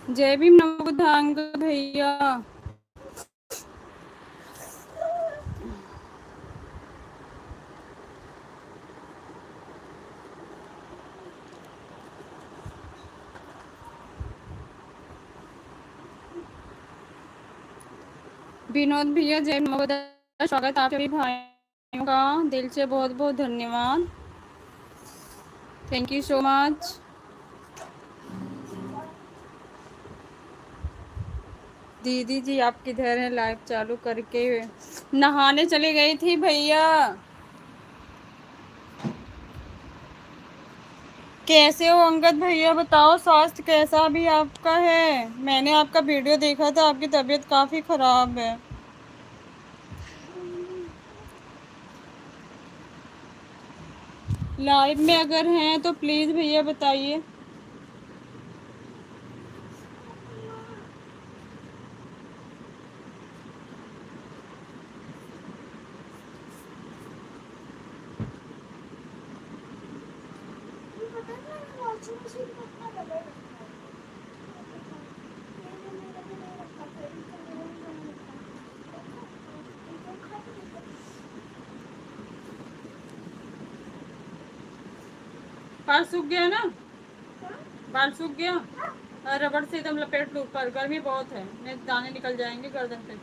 जय भीम नवबुद्धांग भैया। विनोद भैया जय भीम नवबुद्धांग। स्वागत आप सभी भाइयों का दिल से बहुत बहुत धन्यवाद। Thank you so much. दीदी जी आप किधर हैं? लाइव चालू करके नहाने चली गई थी भैया। कैसे हो अंगद भैया? बताओ स्वास्थ्य कैसा भी आपका है? मैंने आपका वीडियो देखा था, आपकी तबीयत काफी खराब है। लाइव में अगर हैं तो प्लीज भैया बताइए। बाल सूख गया ना? बाल सूख गया? रबड़ से एकदम लपेट लो ऊपर, गर्मी बहुत है, नहीं दाने निकल जाएंगे गर्दन पे।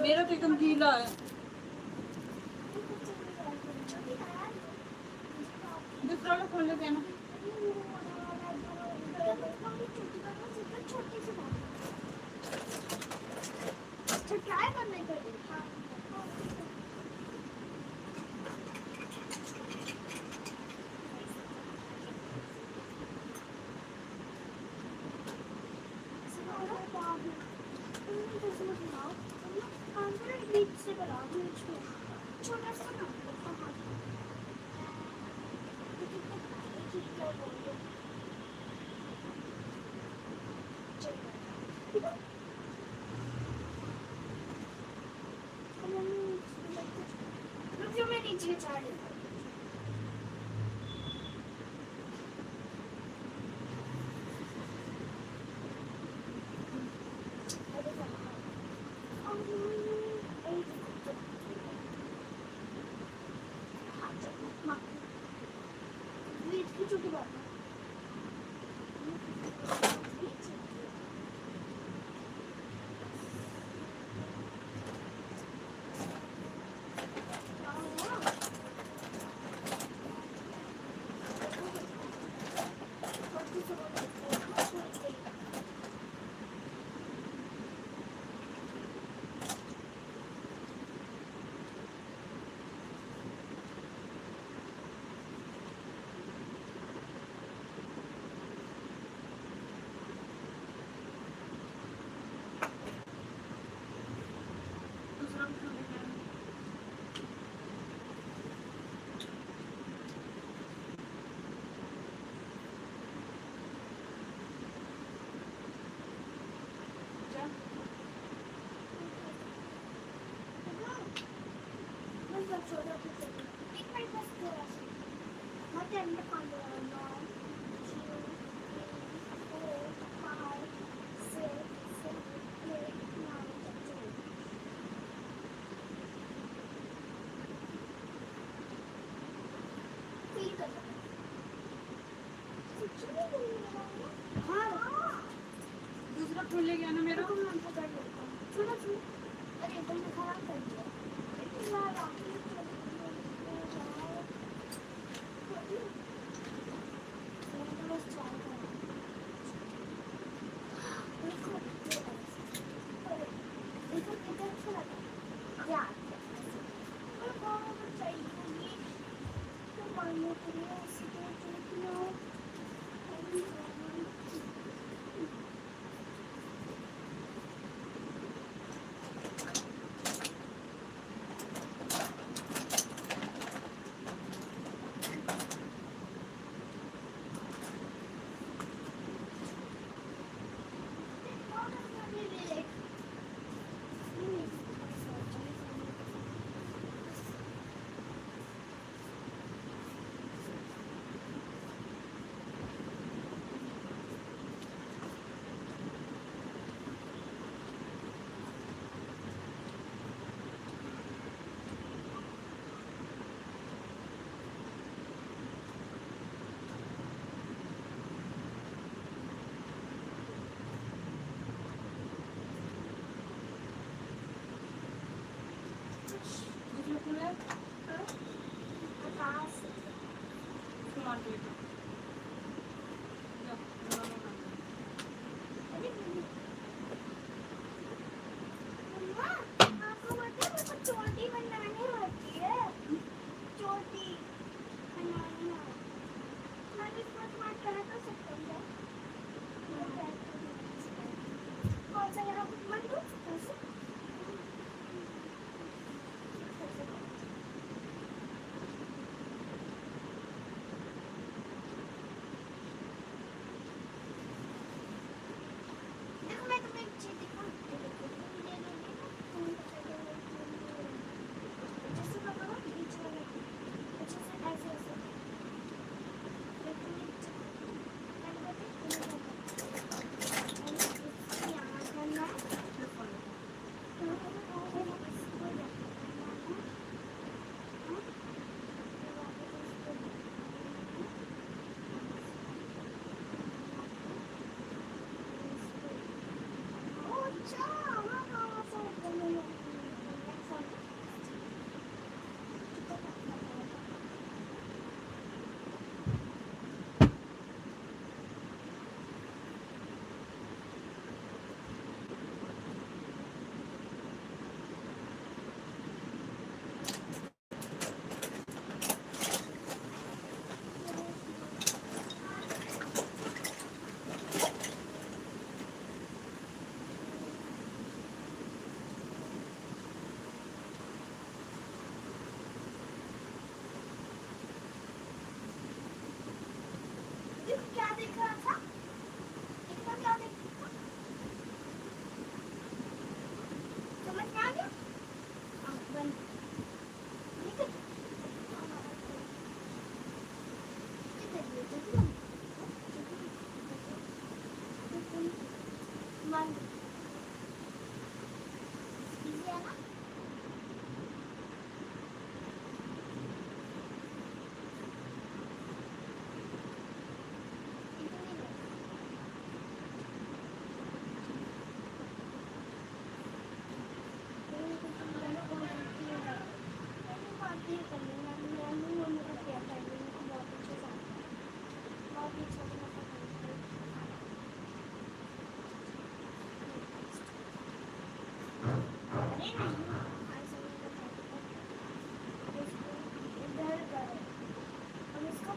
मेरा तो एकदम गीला है। दूसरा वाला खोल लेते हैं ना। दूसरा खोल ले गया ना मेरा। 5 लीटर। मम्मा, आपको पता है मेरे को चोटी बनानी होती है। चोटी बनानी है। मैं इसको स्मार्ट करा तो सकता हूँ क्या? कौन सा यहाँ कुछ बन दो? कैसे? देखो मैं तुम्हें एक चीज दिखाऊं। तुम ले लोगे ना? तुम पकड़ लोगे। जैसे पकड़ो बीच वाले। अच्छे से ऐसे ऐसे। लेकिन मैंने बताया तुम्हें यहाँ करना है। क्या देख रहा था? इतना क्या देख रहा था? समझ में आ गया? आँख बंद। ठीक है? किधर ये देखो ना। बंद। इजी है ना? इतनी है।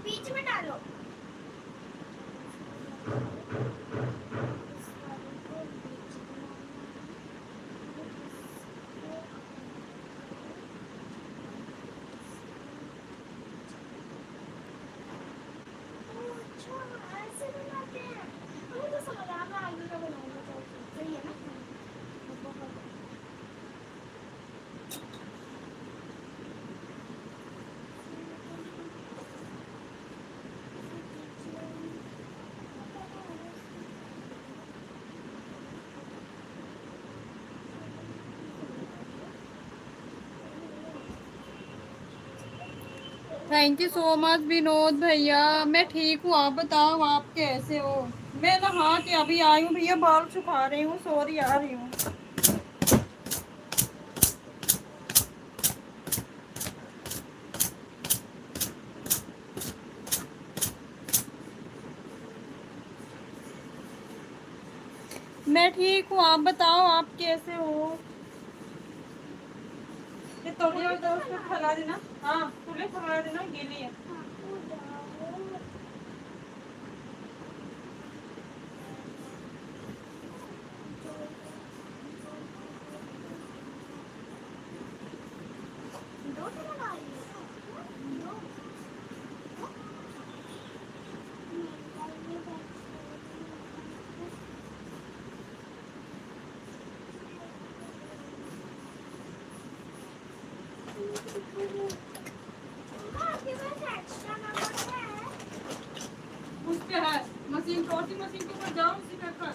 बीच में डालो। ऐसे बनाते हैं। हमें तो समझ आ रहा है आलू का बनाऊंगा तो सही है ना? बहुत thank you so much Vinod भैया। मैं ठीक हूँ, आप बताओ आप कैसे हो? मैं नहा के अभी आई हूँ भैया, बाल सुखा रही हूँ, सॉरी आ रही हूँ। मैं ठीक हूँ, आप बताओ आप कैसे हो? ये तौलिया उधर उस पे फैला देना। हाँ खुले फैला देना, गीली है। उस पे है मशीन, छोटी मशीन के ऊपर जाओ, उसी पे कर।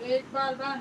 एक बार बार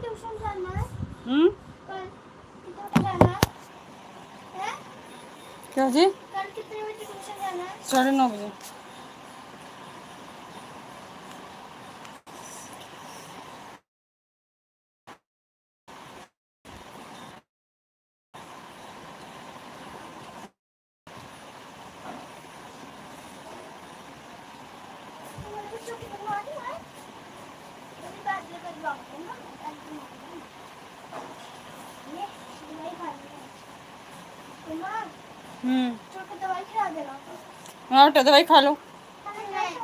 ट्यूशन जाना है हम्म कल कितने बजे जाना है क्या जी कल कितने बजे ट्यूशन जाना है 9:30 बजे तुम्हारे बच्चों की बनवानी है मेरी बात लेकर जाओगे ना ये दवाई खानी है तुम्हारा हम्म छोटे दवाई खिला देना हाँ बेटा दवाई खा लो नहीं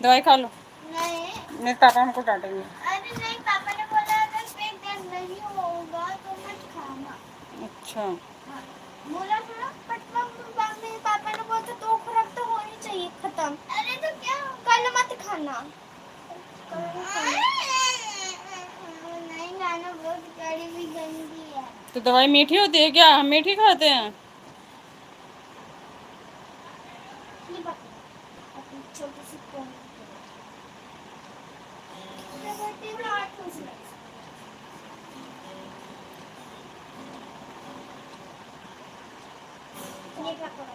दवाई खा लो नहीं मेरे पापा हमको डांटेंगे अरे नहीं पापा ने बोला अगर पेट दर्द नहीं होगा तो मत खाना अच्छा हाँ, बोला था बट मेरे पापा ने बोला था 2 खुराक तो होनी चाहिए खत्म अरे तो क्या कल मत खाना नहीं खाना बहुत कड़ी भी गंदी है तो दवाई मीठी होती है क्या हम मीठी खाते हैं ये पकड़ अपनी छोटी सी कोन ये पकड़ो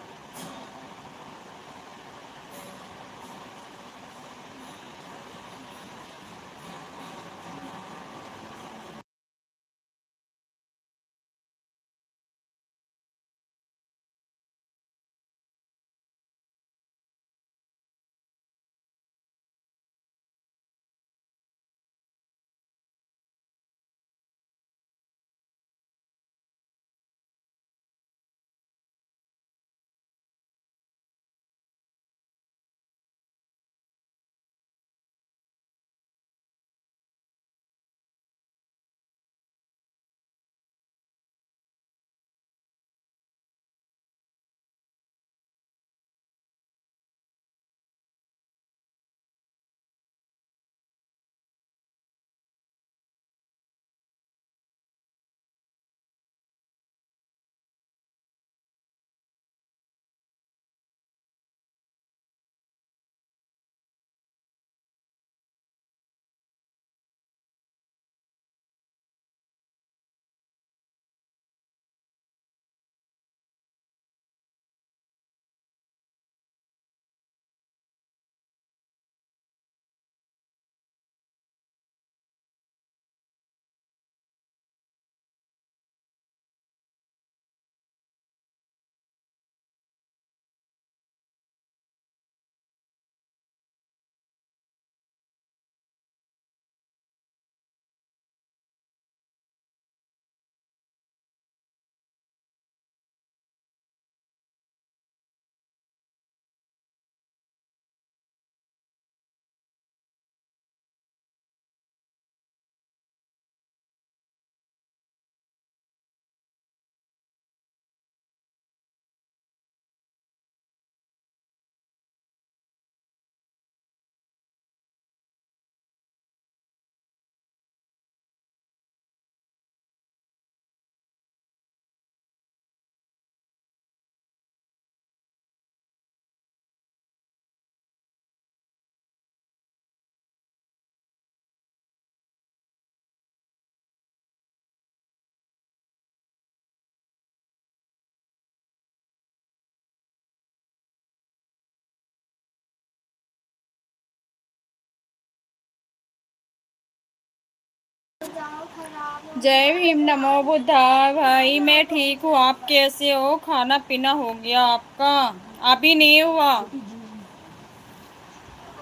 जाओ खराब हो जय गया। भीम, नमो बुद्धाय। भाई मैं ठीक हूँ, आप कैसे हो? खाना पीना हो गया आपका? अभी नहीं हुआ,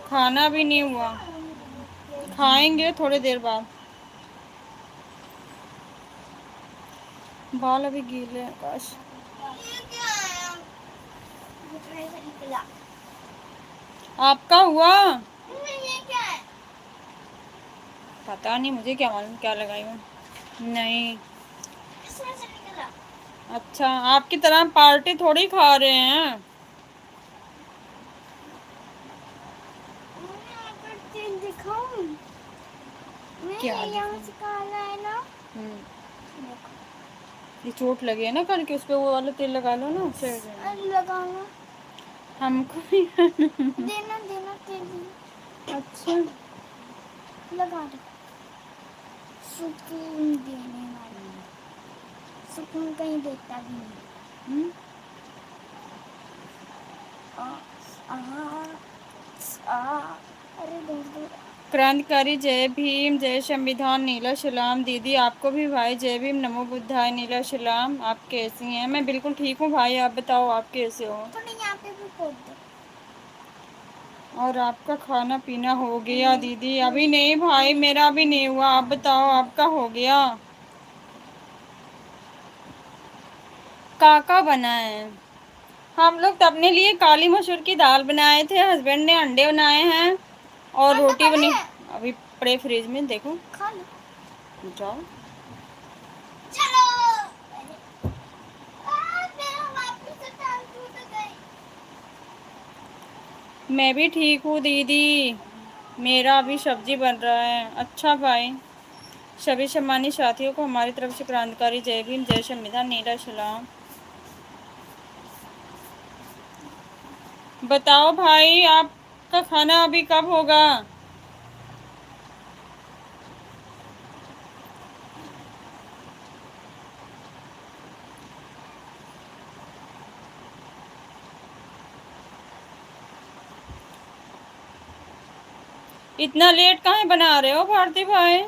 खाना भी नहीं हुआ, खाएंगे थोड़ी देर बाद। बाल अभी गीले हैं, काश। ये क्या है? ये ट्रे से निकला। आपका हुआ? ये क्या है? पता नहीं, मुझे क्या मालूम क्या लगाई हूँ। नहीं। इसमें से निकला। अच्छा, आपकी तरह पार्टी थोड़ी खा रहे हैं। मैं आपको चीज दिखाऊं? क्या मैं यहाँ से काला है ना। देखो। ये चोट लगी है ना करके, उस पे वो वाला तेल लगा लो ना, उससे हो जाएगा। लगाना। हमको भी देना देना तेल। अच्छा, लगा दो। सुकून देने वाला। सुकून कहीं देता भी नहीं। हम्म, आ, आ, आ, अरे दूर दूर। क्रांतिकारी जय भीम, जय संविधान, नीला सलाम। दीदी आपको भी भाई, जय भीम, नमो बुद्धाय, नीला सलाम। आप कैसी हैं? मैं बिल्कुल ठीक हूँ भाई, आप बताओ आप कैसे हो? थोड़ी यहाँ पे भी पोत दो। और आपका खाना पीना हो गया दीदी? अभी नहीं भाई, मेरा अभी नहीं हुआ, आप बताओ आपका हो गया? काका बना है? हम लोग तो अपने लिए काली मसूर की दाल बनाए थे, हस्बैंड ने अंडे बनाए हैं और अंडा रोटी पड़े बनी। है। अभी पड़े फ्रिज में, देखो। खा लो। जाओ। चलो। मेरा वापस से टांग टूट गई। मैं भी ठीक हूँ दीदी, मेरा अभी सब्जी बन रहा है। अच्छा भाई, सभी सम्मानित साथियों को हमारी तरफ से क्रांतिकारी जय भीम, जय संविधान, नीला सलाम। बताओ भाई, आपका खाना अभी कब होगा? इतना लेट काहे बना रहे हो भारती भाई?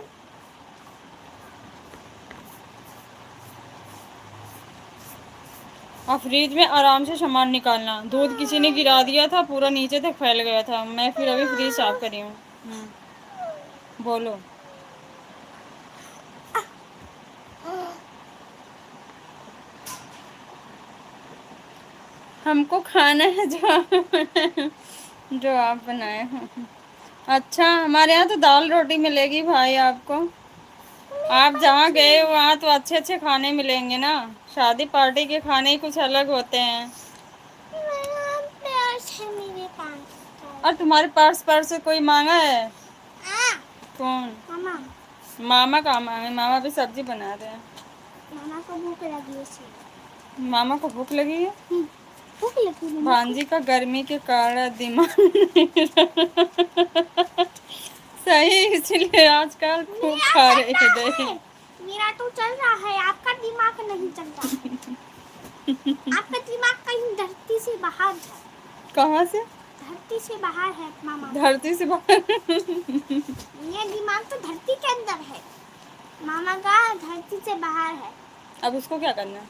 और फ्रिज में आराम से सामान निकालना। दूध किसी ने गिरा दिया था, पूरा नीचे तक फैल गया था, मैं फिर अभी फ्रिज साफ करी हूँ। बोलो। हमको खाना है जो आप बनाए हो। अच्छा, हमारे यहाँ तो दाल रोटी मिलेगी भाई आपको। आप जहाँ गए हो वहाँ तो अच्छे अच्छे खाने मिलेंगे ना। शादी पार्टी के खाने ही कुछ अलग होते हैं। पर्स है मेरे पास। और तुम्हारे पर्स से कोई मांगा है? कौन? मामा। मामा कहाँ मांगे? मामा भी सब्जी बना रहे हैं। मामा को भूख लगी है इसलिए। मामा को भूख लगी है? भूख लगी है मामा को। भांजी का गर्मी के कारण दिमाग नहीं रहा। सही, इसलिए आजकल खूब मेरा खा चल रहे रहा थे। है। मेरा तो चल रहा है, आपका दिमाग नहीं चलता। आपका दिमाग कहीं धरती से बाहर है। कहाँ से? धरती से बाहर है मामा। धरती से बाहर? ये दिमाग तो धरती के अंदर है। मामा का धरती से बाहर है। अब उसको क्या करना है?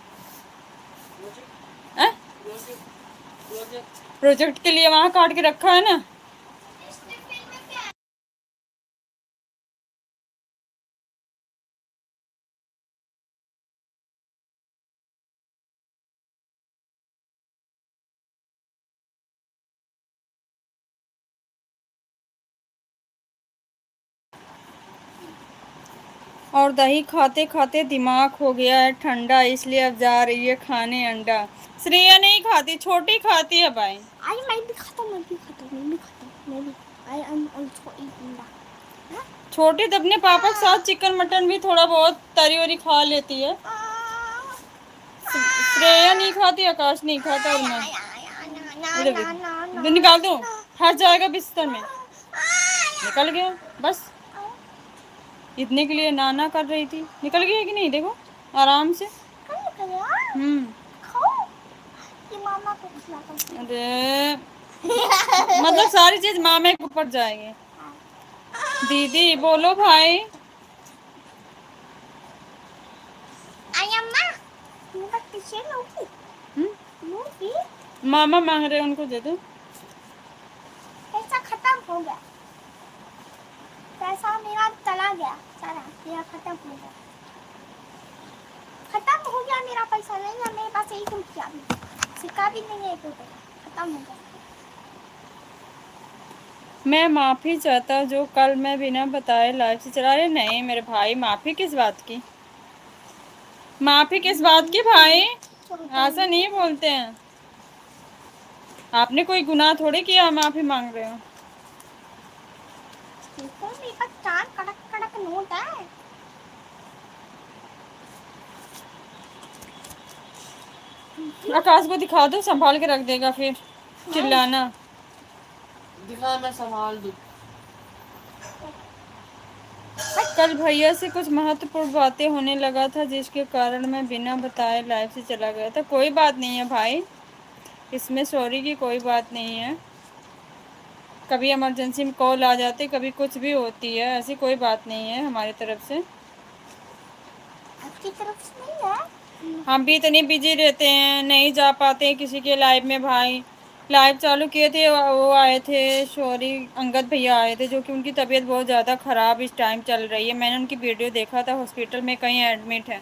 प्रोजेक्ट के लिए वहाँ काट के रखा है ना। और दही खाते खाते दिमाग हो गया है ठंडा, इसलिए अब जा रही है खाने अंडा। श्रेया नहीं खाती, छोटी खाती है भाई। आई मैं भी खाता हूँ, मैं भी खाता हूँ, मैं भी खाता हूँ, मैं भी। I am also eating. छोटी तो अपने पापा के साथ चिकन मटन भी थोड़ा बहुत तरी वरी खा लेती है। श्रेया नहीं खाती, आकाश नहीं खाता, और मैं इधर देख, इधर निकाल दो, फंस जाएगा बिस्तर में। निकल गया बस। इतने के लिए नाना कर रही थी, निकल गया कि नहीं? देखो आराम से। ये मामा को खिलाता हूँ। अरे मतलब सारी चीज मामे के ऊपर जाएगी। दीदी बोलो भाई। आई अम्मा मेरा टीचर लोगी लोगी मामा मांग रहे हैं, उनको दे दो। पैसा खत्म हो गया, पैसा मेरा चला गया सारा, मेरा खत्म हो गया, खत्म हो गया मेरा पैसा नहीं है मेरे पास। 1 रुपया भी, सिक्का भी नहीं है, 1 रुपया खत्म हो गया। मैं माफ़ी चाहता जो कल मैं बिना बताए लाइव से चला रहे। नहीं मेरे भाई, माफ़ी किस बात की, माफ़ी किस बात की भाई, ऐसा नहीं बोलते हैं। आपने कोई गुनाह थोड़ी किया, माफ़ी मांग रहे हो। देखो मेरे पास 4 कड़क कड़क नोट है। आकाश को दिखा दो, संभाल के रख देगा, फिर चिल्लाना। दिखा, मैं संभाल दूँ। कल भैया से कुछ महत्वपूर्ण बातें होने लगा था, जिसके कारण मैं बिना बताए लाइव से चला गया था। कोई बात नहीं है भाई, इसमें सॉरी की कोई बात नहीं है। कभी इमरजेंसी में कॉल आ जाती, कभी कुछ भी होती है, ऐसी कोई बात नहीं है हमारी तरफ से। आपकी तरफ से नहीं है, हम भी इतनी बिजी रहते हैं, नहीं जा पाते किसी के लाइव में भाई। लाइव चालू किए थे, वो आए थे, सॉरी अंगद भैया आए थे, जो कि उनकी तबीयत बहुत ज़्यादा ख़राब इस टाइम चल रही है। मैंने उनकी वीडियो देखा था, हॉस्पिटल में कहीं एडमिट है,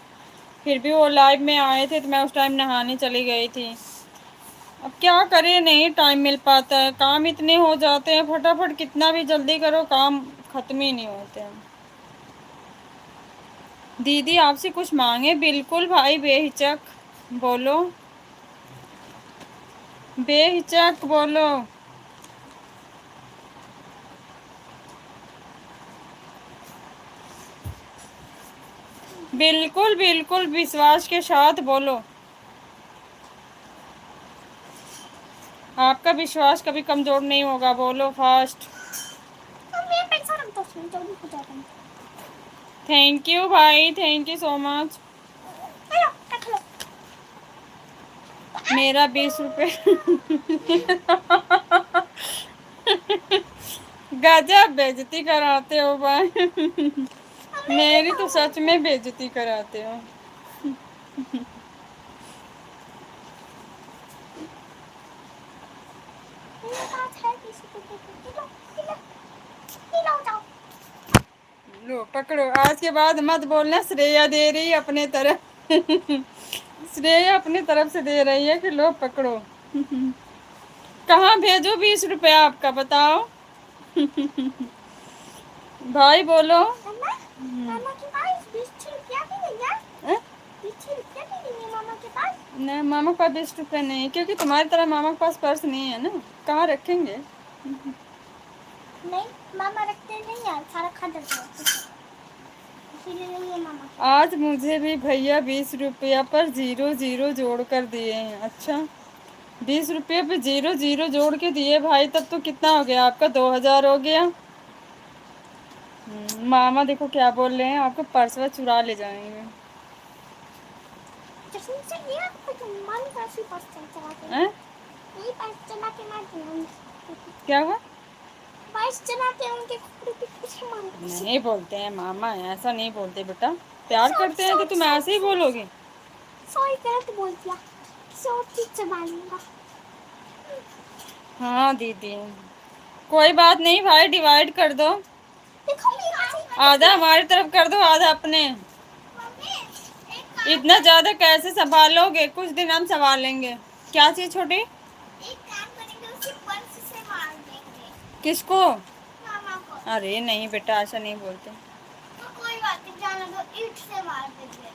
फिर भी वो लाइव में आए थे, तो मैं उस टाइम नहाने चली गई थी। अब क्या करें, नहीं टाइम मिल पाता है, काम इतने हो जाते हैं, फटाफट कितना भी जल्दी करो काम ख़त्म ही नहीं होते हैं। दीदी आपसे कुछ मांगे? बिल्कुल भाई, बेहिचक बोलो, बेहिचक बोलो। बिल्कुल बिल्कुल विश्वास के साथ बोलो, आपका विश्वास कभी कमज़ोर नहीं होगा, बोलो फास्ट। मैं पैसा रख दो, जल्दी हो जाएगा। थैंक यू भाई, thank you so much. Hello रख लो। मेरा 20 रुपये गजब बेइज्जती कराते हो भाई मेरी तो सच में बेइज्जती कराते हो। मेरे पास है 20 रुपये, किलो किलो किलो जाओ। लो पकड़ो, आज के बाद मत बोलना श्रेया दे रही है अपने तरफ श्रेया अपनी तरफ से दे रही है कि लो पकड़ो कहाँ भेजो 20 रुपये आपका, बताओ भाई बोलो। मामा मामा के पास 20 रुपया भी नहीं है, हैं? 20 रुपया भी नहीं है मामा के पास। नहीं मामा के पास 20 रुपये नहीं है, क्योंकि तुम्हारी तरह मामा के पास पर्स नहीं है ना, कहाँ रखेंगे। नहीं मामा रखते नहीं है, सारा खा देते हैं, इसीलिए नहीं है मामा। आज मुझे भी भैया 20 रुपया पर 0 0 जोड़ कर दिए हैं। अच्छा 20 रुपये पे 0 0 जोड़ के दिए भाई, तब तो कितना हो गया आपका, 2000 हो गया। मामा देखो क्या बोल रहे हैं, आपको पर्स चुरा ले जाएंगे। जैसे से ये आपको तो मन कैसी पर्स चला के, हैं? यही पर्स चला के मैं दूंगी। क्या हुआ? पर्स चला के उनके कपड़े पे कुछ मांग। नहीं बोलते हैं मामा, ऐसा नहीं बोलते बेटा, प्यार करते हैं तो तुम ऐसे ही बोलोगे। सॉरी गलत बोल दिया, सो ठीक से मारूंगा। हाँ दीदी कोई बात नहीं भाई, डिवाइड कर दो, देखो मेरा आधा हमारी तरफ कर दो, आधा अपने। मम्मी एक इतना ज्यादा कैसे संभालोगे, कुछ दिन हम संभाल लेंगे। क्या चीज छोटी? काम करेंगे, उसे पर्स से मार देंगे किसको? मामा को। अरे नहीं बेटा, ऐसा नहीं बोलते। तो कोई बात नहीं, जाने दो, ईंट से मार देंगे।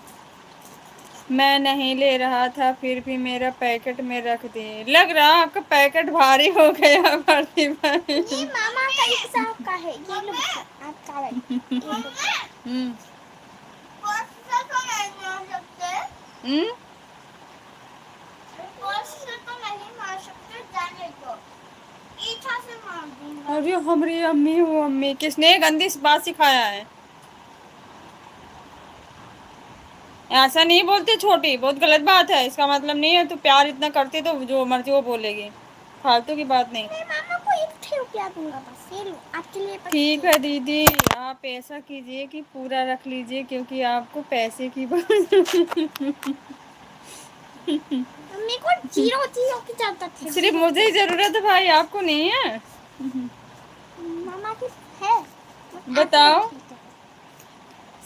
मैं नहीं ले रहा था, फिर भी मेरा पैकेट में रख दिए। लग रहा आपका पैकेट भारी हो गया भारती भाई। ये मामा का हिसाब का है, ये लो आपका है, ये लो। हम्म पर्स से तो नहीं मार सकते, हम्म पर्स से तो नहीं मार सकते, जाने दो, ईंटा से मार दूंगा। अरे हमारी अम्मी, वो अम्मी किसने गंदी बात सिखाया है, ऐसा नहीं बोलते छोटी, बहुत गलत बात है, इसका मतलब नहीं है। तो प्यार इतना करती तो जो मर्जी वो बोलेगी, फालतू की बात नहीं। मैं मामा को 1 रुपया रुपया दूंगा बस, ये लो आपके लिए 25। ठीक है दीदी, आप ऐसा कीजिए कि पूरा रख लीजिए, क्योंकि आपको पैसे की मेरे को जीरो जीरो की जरूरत है। सिर्फ मुझे ही जरूरत है भाई, आपको नहीं है? मामा की है। बताओ,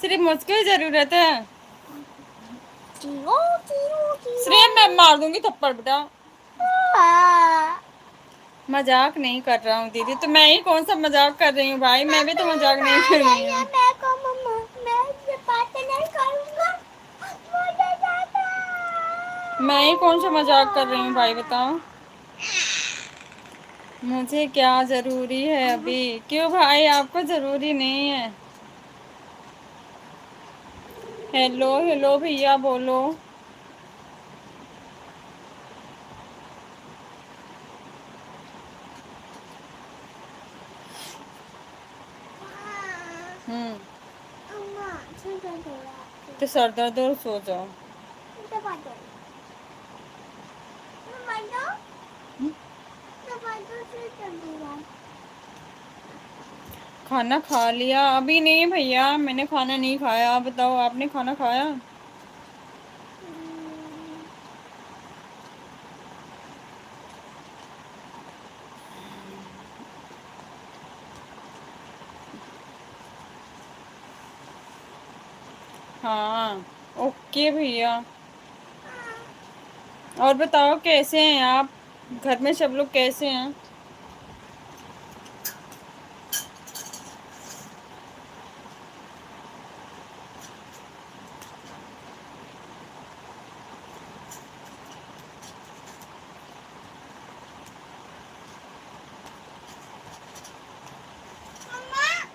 सिर्फ मुझको ही जरूरत है? Zero zero zero. सिर्फ मैं मार दूंगी थप्पड़ बेटा। हाँ। मजाक नहीं कर रहा हूँ दीदी, तो मैं ही कौन सा मजाक कर रही हूँ भाई, मैं भी तो मजाक नहीं कर रही हूँ। मैं को मम्मा, मैं ये बातें नहीं करूँगा, मुझे जाता है। मैं ही कौन सा मजाक कर रही हूँ भाई, बताओ मुझे क्या जरूरी है अभी? क्यों भाई, आपको जरूरी नहीं है? हेलो हेलो भैया बोलो। हम्म। अम्मा सर दर्द हो रहा है। तो सर दर्द और सो जाओ। दबा दो, दबा दो, दबा दो, सर दर्द हो रहा है। खाना खा लिया? अभी नहीं भैया, मैंने खाना नहीं खाया। आप बताओ, आपने खाना खाया? हाँ ओके भैया। और बताओ कैसे हैं आप? घर में सब लोग कैसे हैं?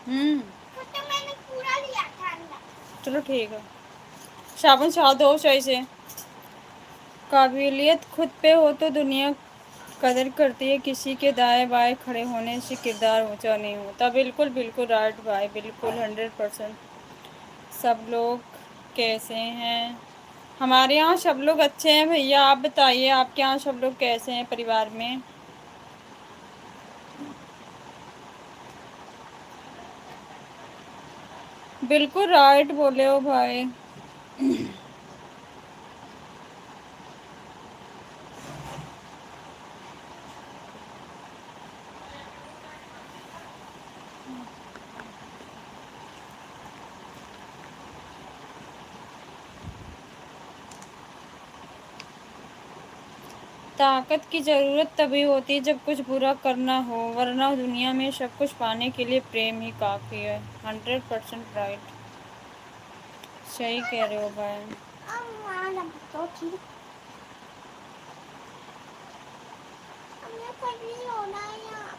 हम्म। तो मैंने पूरा लिया था अंदर। चलो ठीक है, साबुन से धो सही से। काबिलियत खुद पे हो तो दुनिया कदर करती है, किसी के दाएं बाएं खड़े होने से किरदार ऊंचा नहीं होता। बिल्कुल बिल्कुल राइट भाई, बिल्कुल 100%। सब लोग कैसे हैं? हमारे यहाँ सब लोग अच्छे हैं भैया। आप बताइए, आपके यहाँ सब लोग कैसे हैं परिवार में? बिल्कुल राइट बोले हो भाई। ताकत की ज़रूरत तभी होती है जब कुछ बुरा करना हो, वरना दुनिया में सब कुछ पाने के लिए प्रेम ही काफ़ी है। 100% राइट, सही कह रहे हो भाई। अम्मा ना तो ठीक। हमने कुछ नहीं होना है यहाँ।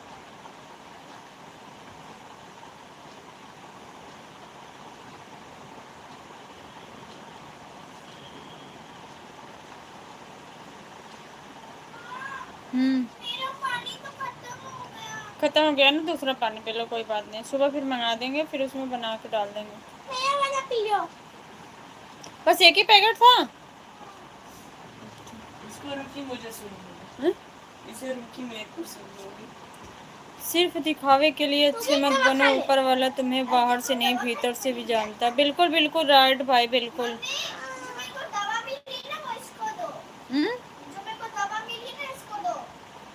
मेरा पानी तो खत्म हो गया। खत्म हो गया ना? दूसरा पानी पी लो, कोई बात नहीं, सुबह फिर मंगा देंगे, फिर उसमें बना के डाल देंगे। मेरा वाला पी लो। बस एक ही पैकेट था? इसको रुकी मुझे सुन हैं? इसे रुकी मेरे को सुन लोगी। सिर्फ दिखावे के लिए अच्छे मत बनो, ऊपर वाला तुम्हें बाहर से नहीं भीतर से भी जानता। बिल्कुल बिल्कुल राइट भाई, बिल्कुल। जो मेरे को दवा मिली ना वो इसको दो। हम्म। जो मेरे को दवा मिली ना इसको दो,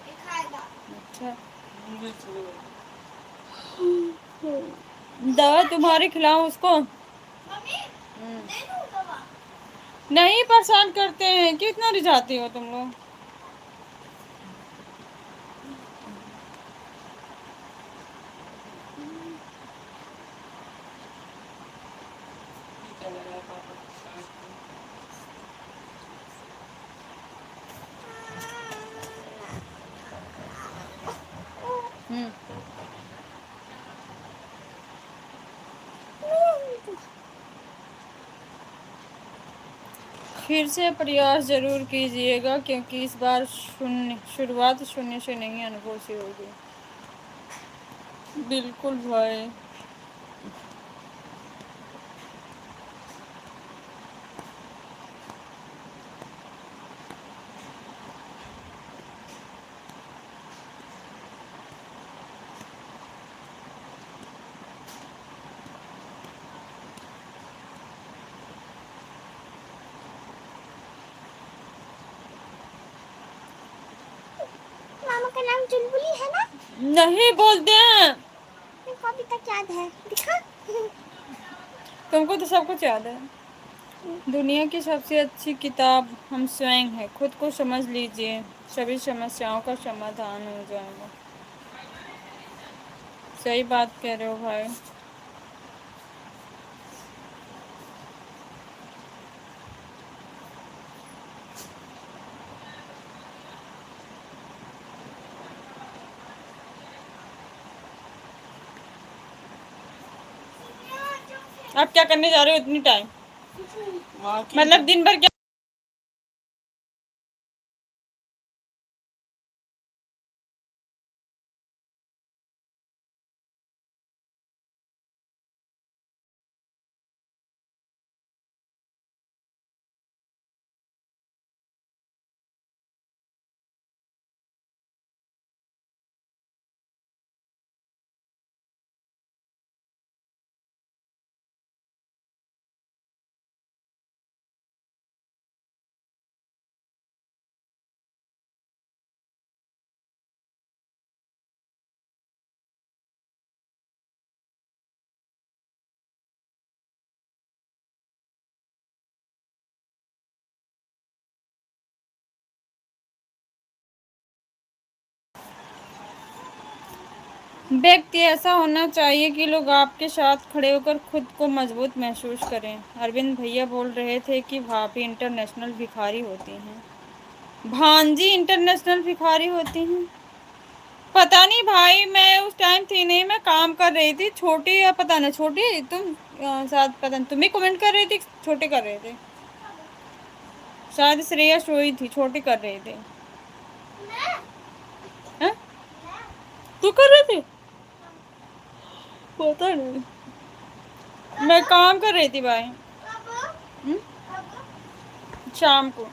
ये खाएगा। अच्छा, मुझे छोड़ो। दवा तुम्हारी खिलाऊं उसको? मम्मी दे दूँ दवा? नहीं, परेशान करते हैं, कितना रिझाती हो तुम लोग। चला गया पापा के साथ। हम्म। फिर से प्रयास जरूर कीजिएगा, क्योंकि इस बार शुरुआत शून्य से नहीं, अनुभव से होगी। बिल्कुल भाई। पापा का नाम चुलबुली है ना? नहीं बोलते हैं। मेरे को अभी तक याद है, दिखा। तुमको तो सब कुछ याद है। दुनिया की सबसे अच्छी किताब हम स्वयं हैं। खुद को समझ लीजिए, सभी समस्याओं का समाधान हो जाएगा। सही बात कह रहे हो भाई। आप क्या करने जा रहे हो इतनी टाइम? मतलब दिन भर क्या? व्यक्ति ऐसा होना चाहिए कि लोग आपके साथ खड़े होकर खुद को मजबूत महसूस करें। अरविंद भैया बोल रहे थे कि भाभी इंटरनेशनल भिखारी होती हैं। भांजी इंटरनेशनल भिखारी होती हैं? पता नहीं भाई, मैं उस टाइम थी नहीं, मैं काम कर रही थी। छोटी या पता नहीं, छोटी तुम शायद, पता नहीं तुम ही कमेंट कर रही थी, छोटे कर रहे थे शायद। श्रेया सोई थी, छोटी कर रहे थे। हैं? तू कर रहे थे? पता नहीं, मैं काम कर रही थी भाई। हम्म? शाम को।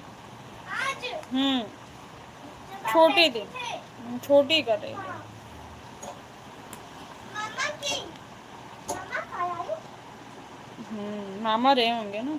छोटी थी, छोटी कर रही थी। मामा रहे होंगे ना।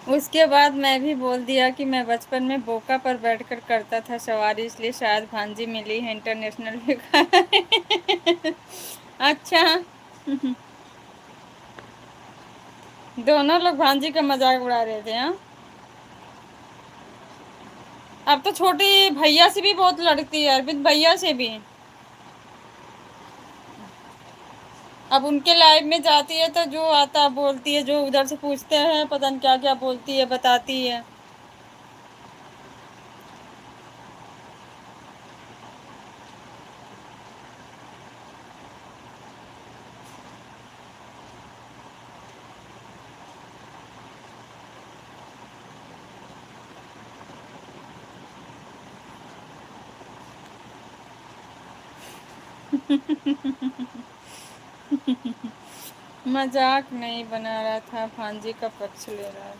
उसके बाद मैं भी बोल दिया कि मैं बचपन में बोका पर बैठकर करता था सवारी, इसलिए शायद भांजी मिली है इंटरनेशनल भिखारी। अच्छा। दोनों लोग भांजी का मजाक उड़ा रहे थे। हाँ, अब तो छोटी भैया से भी बहुत लड़ती है, अरविंद भैया से भी। अब उनके लाइव में जाती है तो जो आता बोलती है, जो उधर से पूछते हैं पता नहीं क्या क्या बोलती है, बताती है। मजाक नहीं बना रहा था, भांजी का पक्ष ले रहा है।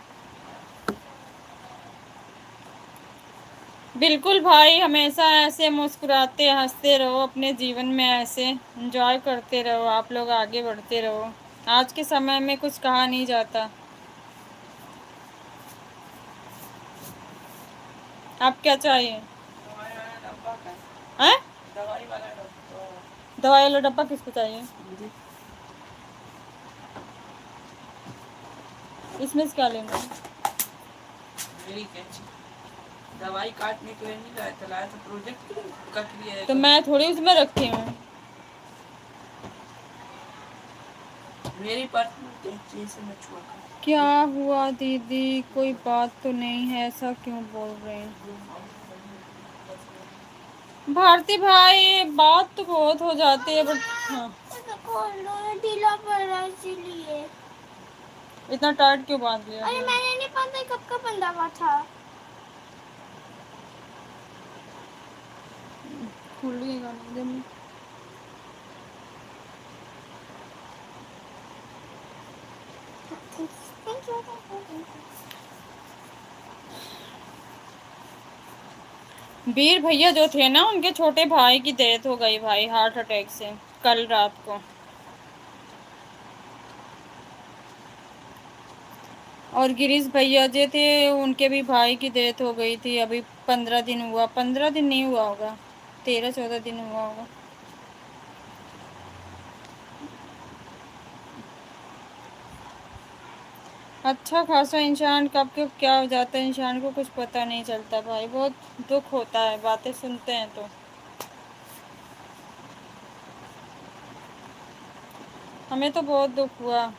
बिल्कुल भाई, हमेशा ऐसे मुस्कुराते हंसते रहो, अपने जीवन में ऐसे एंजॉय करते रहो, आप लोग आगे बढ़ते रहो। आज के समय में कुछ कहा नहीं जाता। आप क्या चाहिए? हैं? दवाई वाला डब्बा। दवाई वाला डब्बा किसको चाहिए? इसमें से क्या लेना है? मेरी कैंची दवाई काटने के लिए नहीं लाया था, लाया था प्रोजेक्ट के लिए, कट लिया है। तो मैं थोड़ी उसमें रखी हूँ। मेरी पर्सनल कैंची से मैं छुआ कर। क्या हुआ दीदी, कोई बात तो नहीं है, ऐसा क्यों बोल रहे हैं? भारती भाई, बात तो बहुत हो जाती है, बट हाँ, ढीला पड़ रहा है इसीलिए। इतना टाइट क्यों बांध लिया? अरे मैंने नहीं पता कब का बंधा हुआ था। खुलेगा नहीं। वीर भैया जो थे ना, उनके छोटे भाई की डेथ हो गई भाई, हार्ट अटैक से, कल रात को। और गिरीश भैया जो थे, उनके भी भाई की डेथ हो गई थी, अभी 15 दिन हुआ, 15 दिन नहीं हुआ होगा, 13-14 दिन हुआ होगा। अच्छा खासा इंसान कब कब क्या हो जाता है, इंसान को कुछ पता नहीं चलता भाई, बहुत दुख होता है बातें सुनते हैं तो। हमें तो बहुत दुख हुआ।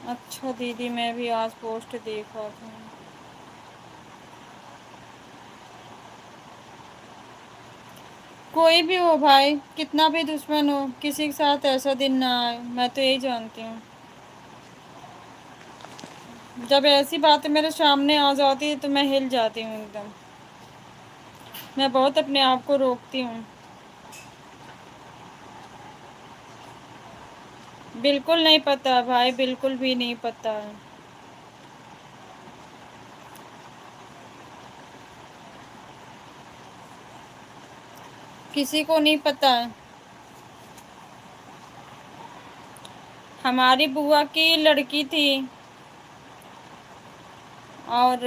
अच्छा दीदी, मैं भी आज पोस्ट देखा था। कोई भी हो भाई, कितना भी दुश्मन हो, किसी के साथ ऐसा दिन ना आए, मैं तो यही जानती हूँ। जब ऐसी बातें मेरे सामने आ जाती है तो मैं हिल जाती हूँ एकदम। मैं बहुत अपने आप को रोकती हूँ। बिल्कुल नहीं पता भाई, बिल्कुल भी नहीं पता है। किसी को नहीं पता है। हमारी बुआ की लड़की थी, और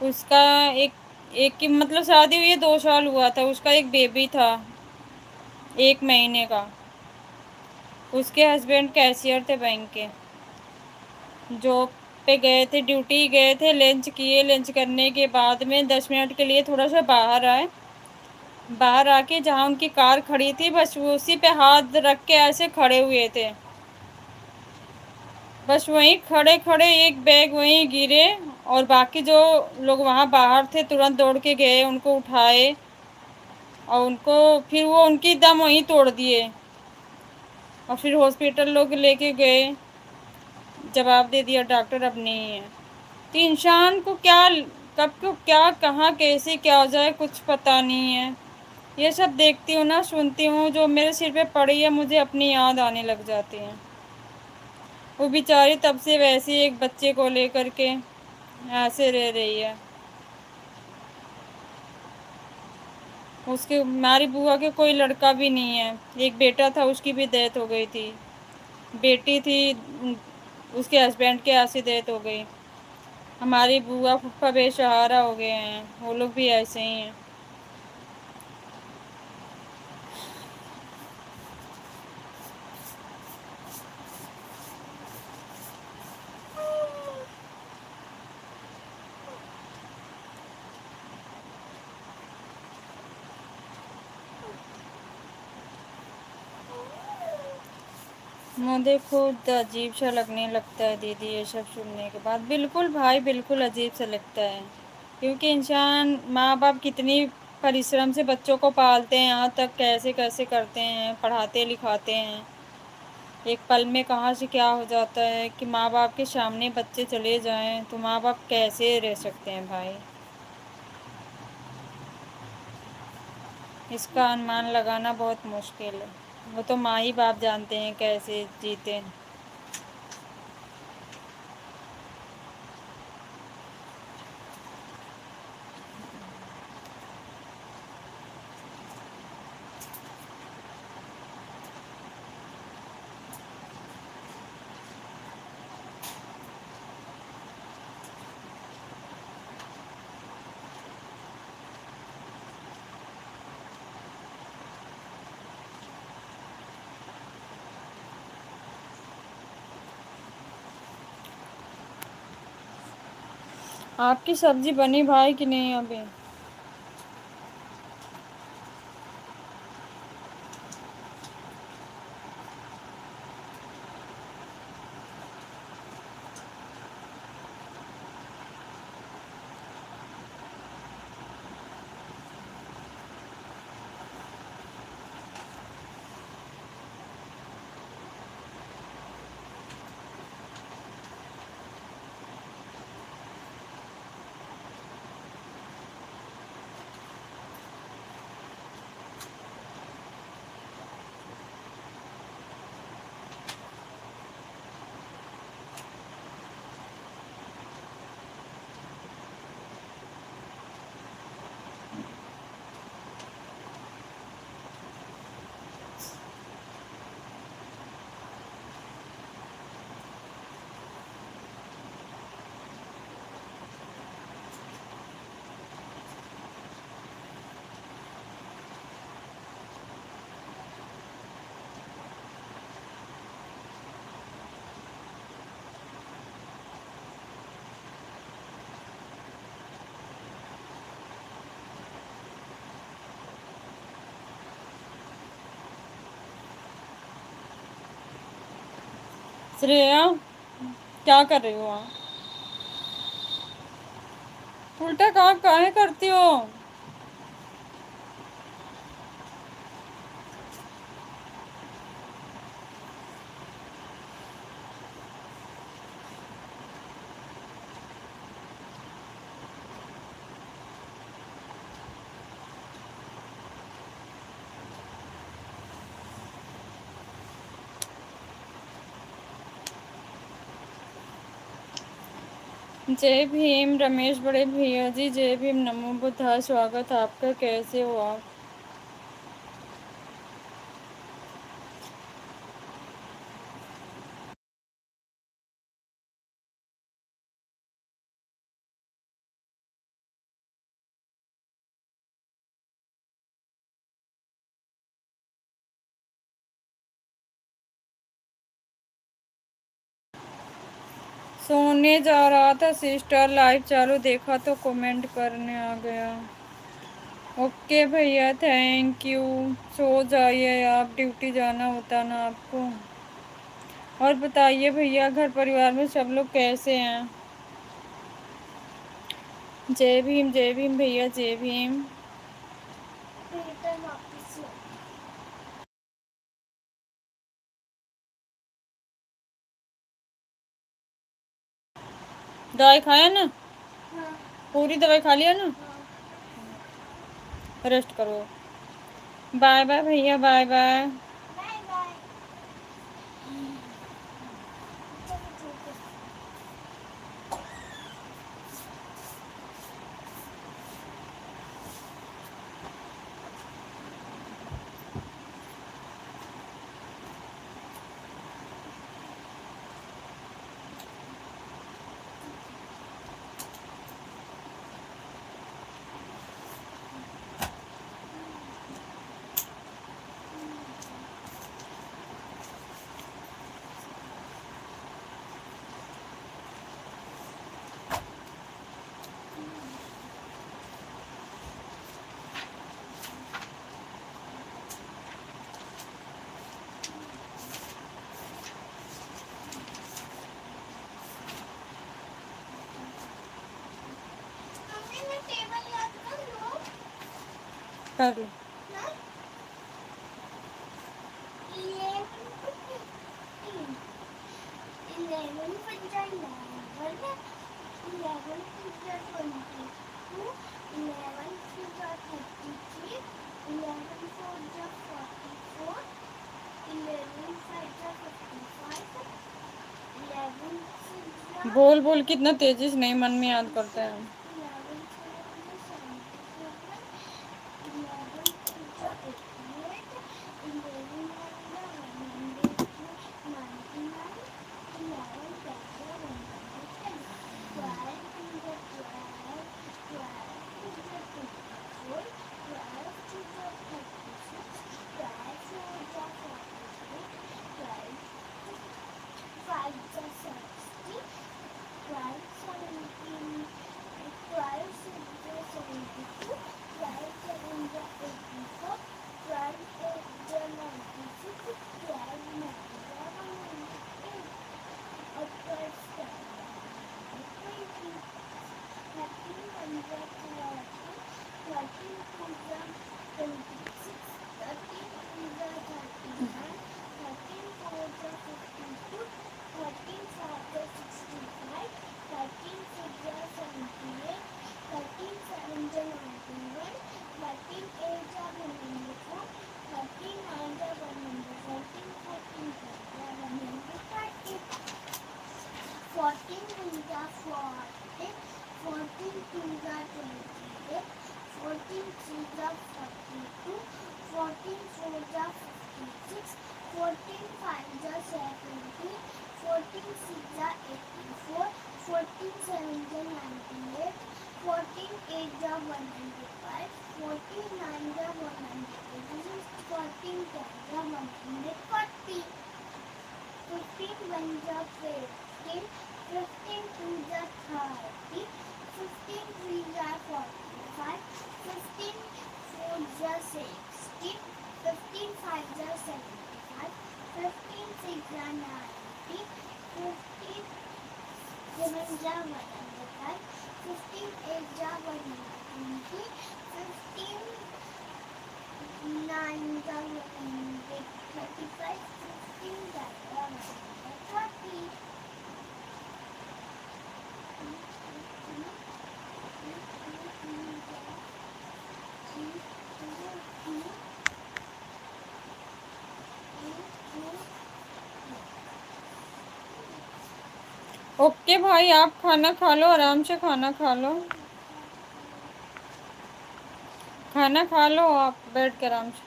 उसका एक एक की मतलब शादी हुई है, 2 साल हुआ था, उसका एक बेबी था 1 महीने का। उसके हस्बैंड कैशियर थे बैंक के, जॉब पे गए थे, ड्यूटी गए थे, लंच किए, लंच करने के बाद में 10 मिनट के लिए थोड़ा सा बाहर आए। बाहर आके जहाँ उनकी कार खड़ी थी, बस वो उसी पे हाथ रख के ऐसे खड़े हुए थे। बस वहीं खड़े खड़े एक बैग वहीं गिरे, और बाकी जो लोग वहाँ बाहर थे तुरंत दौड़ के गए, उनको उठाए, और उनको फिर वो उनकी दम वहीं तोड़ दिए, और फिर हॉस्पिटल लोग लेके गए, जवाब दे दिया डॉक्टर अब नहीं है। तो इंसान को क्या, कब को क्या, कहाँ कैसे क्या हो जाए कुछ पता नहीं है। ये सब देखती हूँ ना, सुनती हूँ, जो मेरे सिर पे पड़ी है, मुझे अपनी याद आने लग जाती है। वो बेचारी तब से वैसे एक बच्चे को लेकर के ऐसे रह रही है। उसके, हमारी बुआ के कोई लड़का भी नहीं है, एक बेटा था, उसकी भी डेथ हो गई थी। बेटी थी, उसके हस्बैंड के ऐसे डेथ हो गई। हमारी बुआ फूफा बेसहारा हो गए हैं, वो लोग भी ऐसे ही हैं। मुझे खुद अजीब सा लगने लगता है दीदी, ये सब सुनने के बाद। बिल्कुल भाई, बिल्कुल अजीब सा लगता है, क्योंकि इंसान, माँ बाप कितनी परिश्रम से बच्चों को पालते हैं, यहाँ तक कैसे कैसे करते हैं, पढ़ाते लिखाते हैं, एक पल में कहाँ से क्या हो जाता है कि माँ बाप के सामने बच्चे चले जाएं, तो माँ बाप कैसे रह सकते हैं भाई। इसका अनुमान लगाना बहुत मुश्किल है, वो तो माँ ही बाप जानते हैं कैसे जीते हैं। आपकी सब्जी बनी भाई कि नहीं अभी? श्रेया क्या कर रही हो आप? उल्टा काम काहे करती हो? जय भीम रमेश बड़े भैया जी, जय भीम, नमो बुद्धा, स्वागत आपका। कैसे हो आप? सोने जा रहा था सिस्टर, लाइव चालू देखा तो कमेंट करने आ गया। ओके भैया, थैंक यू। सो जाइए आप, ड्यूटी जाना होता ना आपको। और बताइए भैया, घर परिवार में सब लोग कैसे हैं? जय भीम भैया, जय भीम। बेटा वापस लो। दवाई खाया ना? हाँ पूरी दवाई खा लिया ना? हाँ। रेस्ट करो। बाय बाय भैया, बाय बाय। Bye bye. चलो ठीक है। मम्मी मैं टेबल याद कर लूं कर लो। ना? 11 पंजा 11, 11 पंजा 22, 11 पंजा 33, 11 पंजा 44, 11 पंजा 55, 11 पंजा बोल बोल, कितना तेजी से नहीं मन में याद करते हैं। 11 पंजा 77, 11 पंजा 88, 11 पंजा 199, 11 पंजा 110, 12 पंजा 12, 12 पंजा 24, 12 पंजा 36, 12 पंजा 48, 12 5 जा 60, 12 17, 12 6 जा 72, 12 7 जा 84, 12 8 जा 96, 12 9 जा 108, और 12 10 जा 20, 13 1 जा 30, 13 2 जा 26, 13 3 जा 39, 13 4 जा 52, 13 5 जा 65, 13 6 जा 78, 13 7 जा 91, 13 8 जा 104, 13 9 जा 114, 14 10 जा 130, 14 1 जा 40, 14 2 जा 28, 14 3 जा 42, 14 4 जा 56, 14 5 जा 70, 14 6 जा 84, 14 7 जा 98, 14 8 जा 105, 14 9 जा 108, 14 10 जा 140, 15 1 जा 15, 15 2 जा 30, 15 3 जा 45, 15 4 जा 60, 15 5 जा 75, 15 6 जा 90, 7 जा 105, 15 8 जा 120, 15 9 जा 135, 15 जा 130. ओके भाई, आप खाना खा लो, आराम से खाना खा लो, खाना खा लो आप बैठ के आराम से।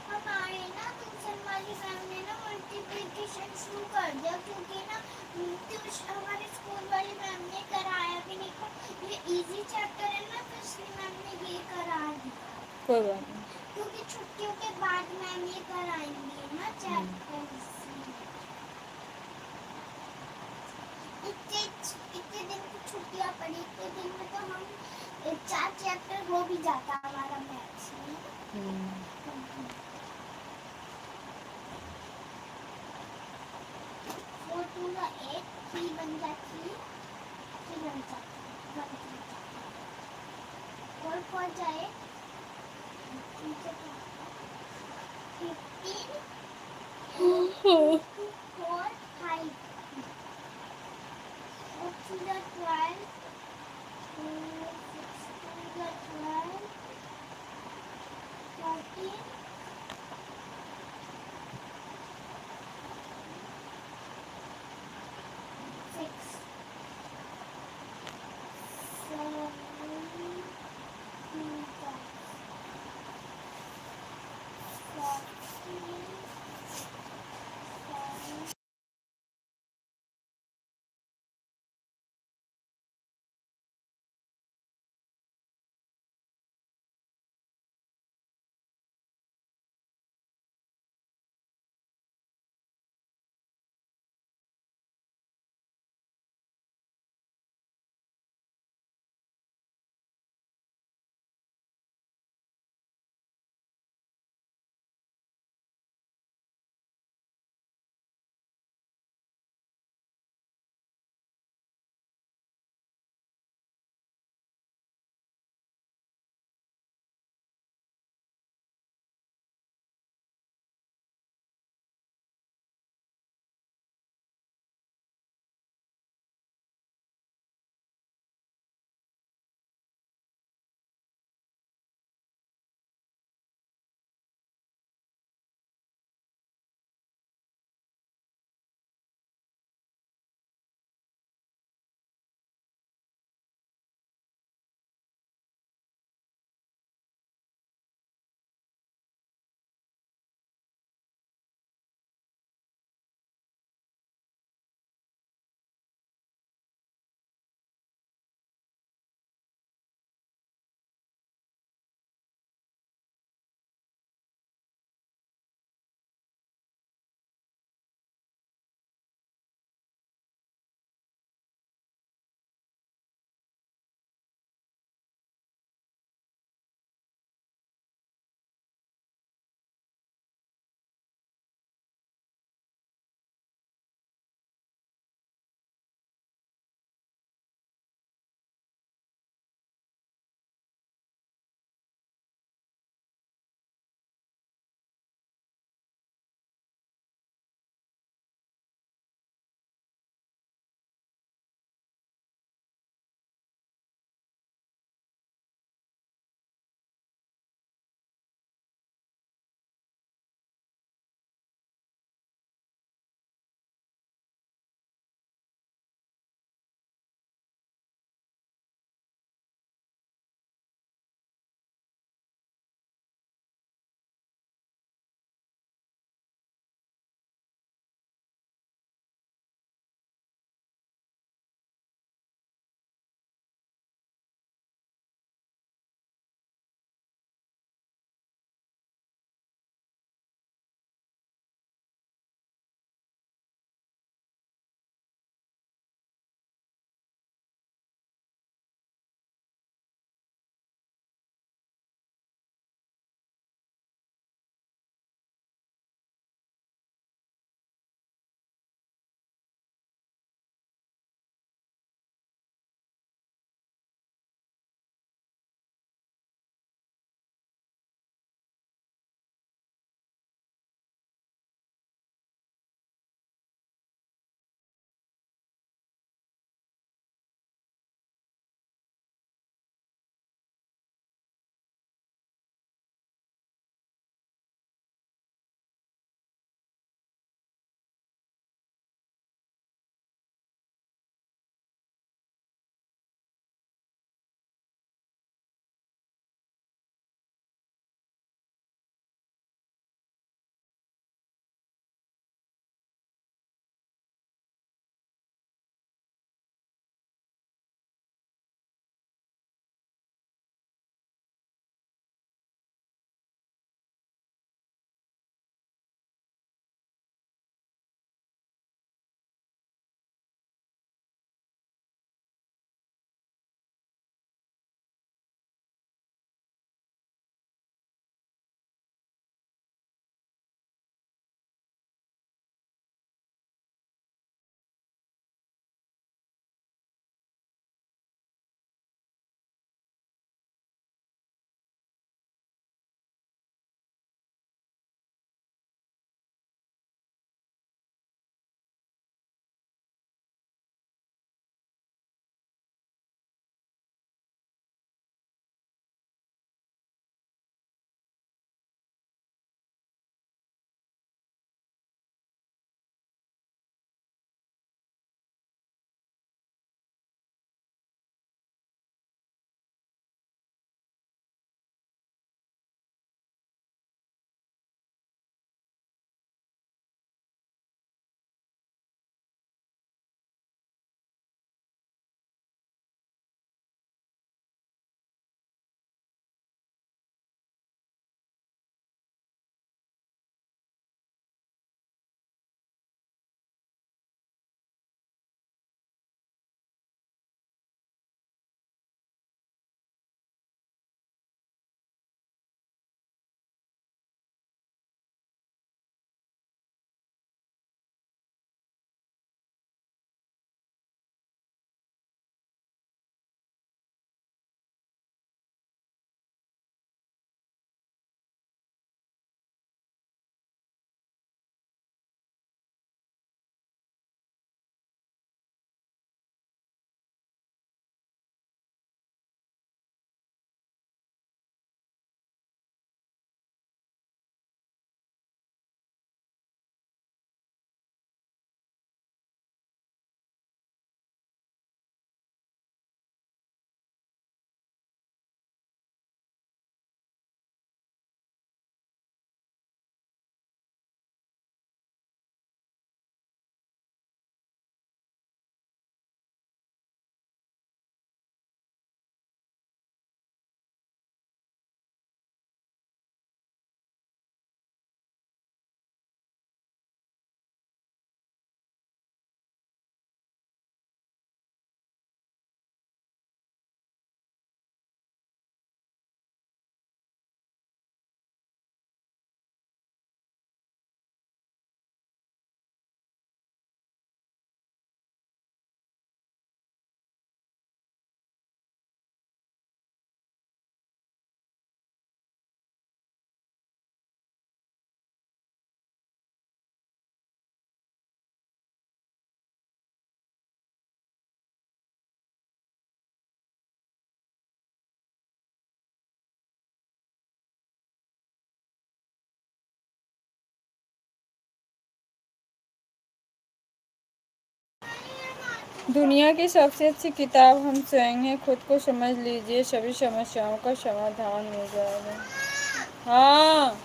हमारे ना ट्यूशन वाली मैम ने ना मल्टीप्लिकेशन शुरू कर दिया, क्योंकि ना हमारे स्कूल वाली मैम ने कराया भी नहीं। ये इजी चैप्टर है ना, तो इसलिए मैम ने ये करा दिया। कोई बात नहीं। क्योंकि छुट्टियों के बाद मैम ये कराएंगी ना चैप्टर, इतने दिन की छुट्टियां पड़ी, इतने दिन में तो हम 4 चैप्टर हो भी जाता हमारा मैथ्स में। 4 2 का 8, 3 बन जाती, 3 बन जाती, 4 4 जाए 15 4 5 4 2 12, 6 2 12, 14 6 7 14 दुनिया की सबसे अच्छी किताब हम स्वयं हैं, खुद को समझ लीजिए, सभी समस्याओं का समाधान मिल जाएगा। हाँ,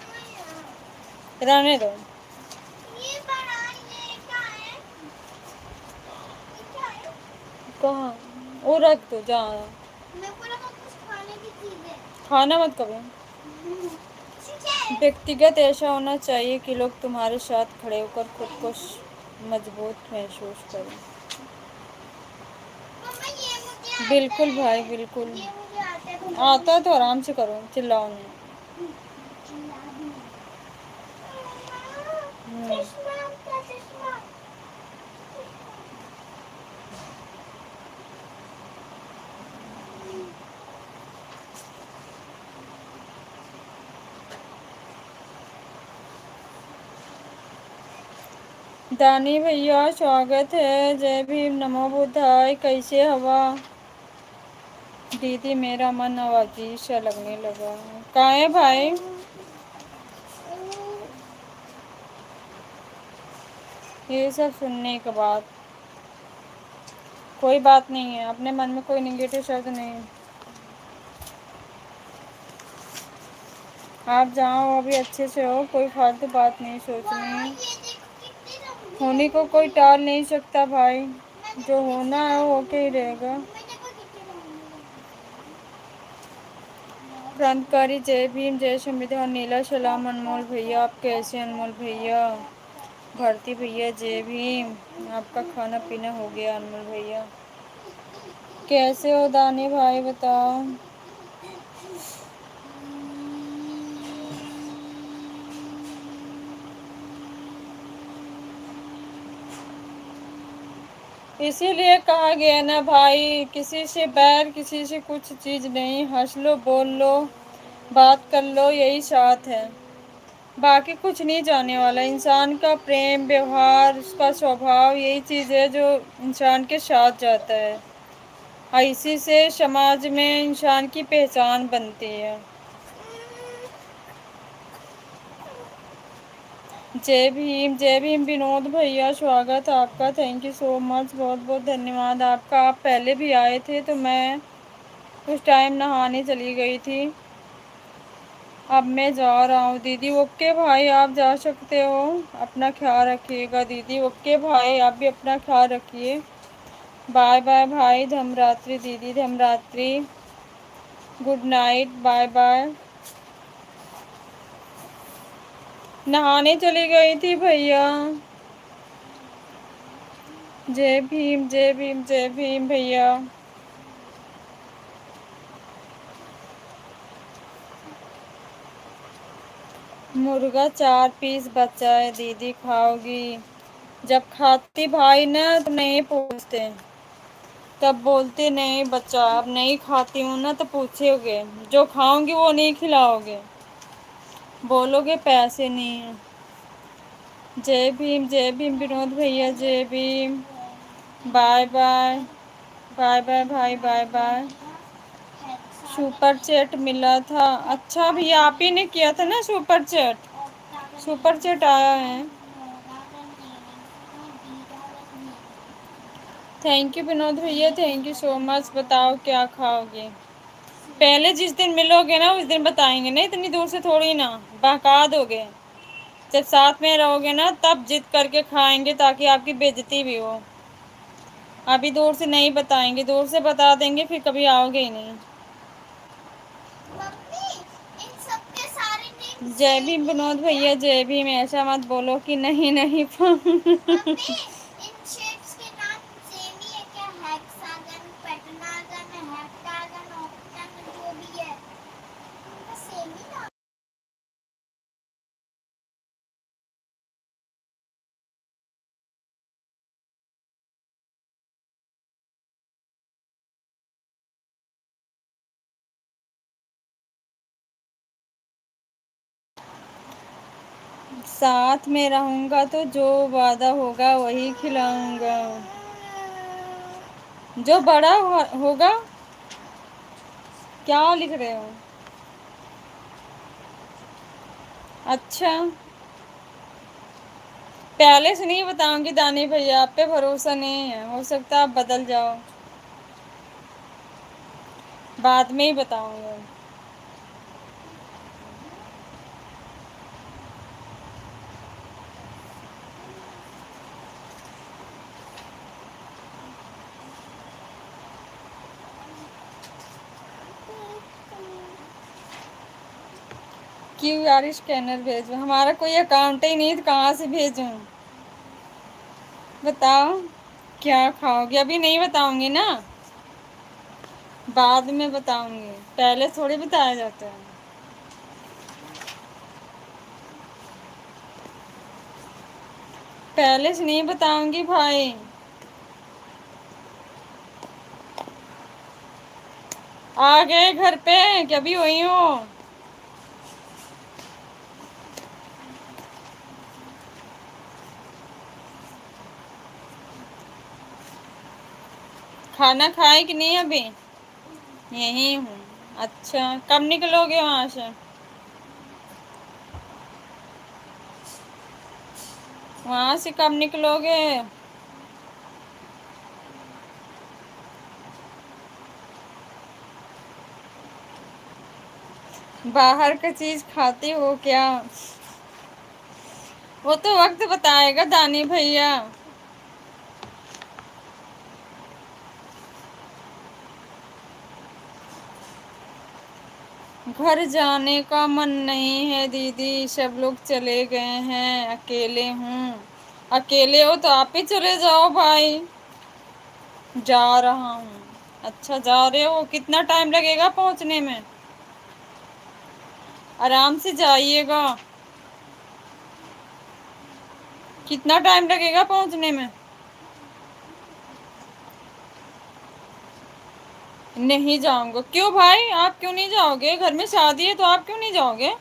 रहने दो। ये बड़ा ये क्या है? ये क्या है? कहाँ? वो रख दो जहाँ। मैं पूरा कुछ खाने की चीज है। खाना मत कभी। क्या है? व्यक्तिगत ऐसा होना चाहिए कि लोग तुम्हारे साथ खड़े होकर खुद को मजबूत महसूस करें। मम्मा ये मुझे आता बिल्कुल है। भाई, बिल्कुल। ये मुझे आता है। आता है तो आराम से करो, चिल्लाओ नहीं। चश्मा का चश्मा। दानी भैया स्वागत है। जय भीम, नमो बुद्धाय। कैसे हवा? दीदी मेरा मन अजीब सा लगने लगा। कहाँ है भाई? ये सब सुनने के बाद कोई बात नहीं है, अपने मन में कोई निगेटिव शब्द नहीं है। आप जाओ, अभी अच्छे से हो, कोई फालतू बात नहीं सोचनी है। ये देखो कितने रंग होने को कोई टाल नहीं सकता भाई, जो होना है वो होके ही रहेगा। मैं देखो कितने रंग। क्रांतिकारी जय भीम, जय संविधान। नीला सलाम अनमोल भैया, आप कैसे? अनमोल भैया, भारती भैया, जय भीम। आपका खाना पीना हो गया अनमोल भैया? कैसे हो दानी भाई, बताओ। इसीलिए कहा गया ना भाई, किसी से बैर, किसी से कुछ चीज नहीं। हंस लो, बोल लो, बात कर लो, यही साथ है। बाकी कुछ नहीं जाने वाला। इंसान का प्रेम व्यवहार, उसका स्वभाव, यही चीज़ है जो इंसान के साथ जाता है। इसी से समाज में इंसान की पहचान बनती है। जय भीम, जय भीम विनोद भैया, स्वागत आपका। थैंक यू सो मच, बहुत बहुत धन्यवाद आपका। आप पहले भी आए थे तो मैं उस टाइम नहाने चली गई थी। अब मैं जा रहा हूँ दीदी। ओके भाई, आप जा सकते हो। अपना ख्याल रखिएगा दीदी। ओके भाई, आप भी अपना ख्याल रखिए। बाय बाय भाई। धमरात्रि दीदी, धमरात्रि। Good night, bye bye. नहाने चली गई थी भैया। जय भीम, जय भीम, जय भीम भैया। मुर्गा 4 पीस बचा है दीदी, खाओगी? जब खाती भाई ना तो नहीं पूछते, तब बोलते नहीं बच्चा। अब नहीं खाती हूँ ना तो पूछोगे, जो खाओगे वो नहीं खिलाओगे, बोलोगे पैसे नहीं है। जय भीम, जय भीम विनोद भैया, जय Bhim. Bye bye, bye bye भाई, बाय बाय। सुपर चैट मिला था? अच्छा भैया, आप ही ने किया था ना सुपर चैट? सुपर चैट आया है। थैंक यू विनोद भैया, थैंक यू सो मच। बताओ क्या खाओगे? पहले जिस दिन मिलोगे ना उस दिन बताएंगे ना, इतनी दूर से थोड़ी ना बहका दोगे। जब साथ में रहोगे ना तब जिद करके खाएंगे, ताकि आपकी बेइज्जती भी हो। अभी दूर से नहीं बताएंगे, दूर से बता देंगे फिर कभी आओगे ही नहीं। मम्मी इन सबके सारे नेम जय सेम भीम ही है विनोद क्या? भैया, जय भीम। ऐसा मत बोलो कि नहीं नहीं। मम्मी इन शेप्स के नाम सेम ही है क्या? हेक्सागन, पेंटागन, हेप्टागन, ऑक्टागन, जो भी है उनका सेम ही नाम। साथ में रहूंगा तो जो वादा होगा वही खिलाऊंगा। जो बड़ा होगा। क्या लिख रहे हो? अच्छा, पहले से नहीं बताऊंगी दानी भैया, आप पे भरोसा नहीं है, हो सकता है आप बदल जाओ। बाद में ही बताऊंगा। QR स्कैनर भेजो, हमारा कोई अकाउंट ही नहीं तो कहाँ से भेजूं? बताओ क्या खाओगे? अभी नहीं बताऊंगी ना, बाद में बताऊंगी, पहले थोड़ी बताया जाता है। पहले से नहीं बताऊंगी भाई। आ गए घर पे कि अभी वही हो? खाना खाए कि नहीं अभी? यही हूँ। अच्छा, कब निकलोगे वहां से? वहां से कब निकलोगे? बाहर का चीज खाते हो क्या? वो तो वक्त बताएगा दानी भैया। घर जाने का मन नहीं है दीदी, सब लोग चले गए हैं, अकेले हूँ। अकेले हो तो आप ही चले जाओ भाई। जा रहा हूँ। अच्छा, जा रहे हो? कितना टाइम लगेगा पहुँचने में? आराम से जाइएगा। कितना टाइम लगेगा पहुँचने में? नहीं जाऊंगा। क्यों भाई, आप क्यों नहीं जाओगे? घर में शादी है तो आप क्यों नहीं जाओगे?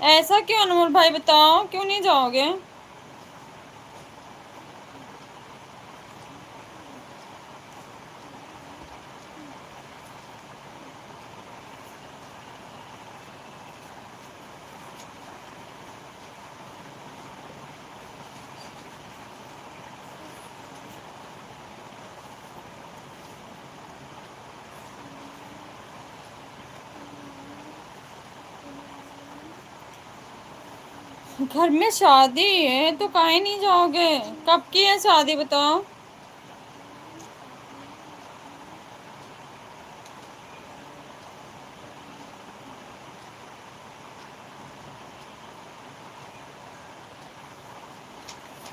ऐसा क्यों अनमोल भाई, बताओ क्यों नहीं जाओगे? घर में शादी है तो काहे नहीं जाओगे? कब की है शादी, बताओ?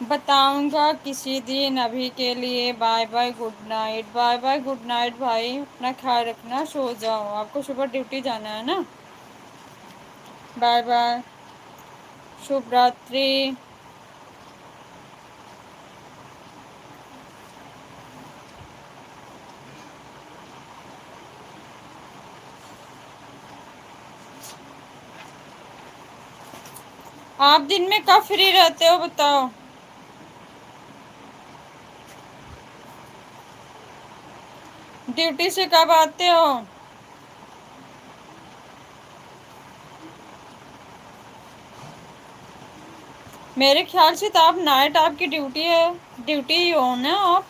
बताऊंगा किसी दिन, अभी के लिए bye bye good night. Bye bye good night भाई, अपना ख्याल रखना, सो जाओ, आपको सुबह ड्यूटी जाना है ना। बाय बाय, शुभ रात्रि। आप दिन में कब फ्री रहते हो, बताओ? ड्यूटी से कब आते हो? मेरे ख्याल से तो आप नाइट, आपकी ड्यूटी है, ड्यूटी ही हो ना आप?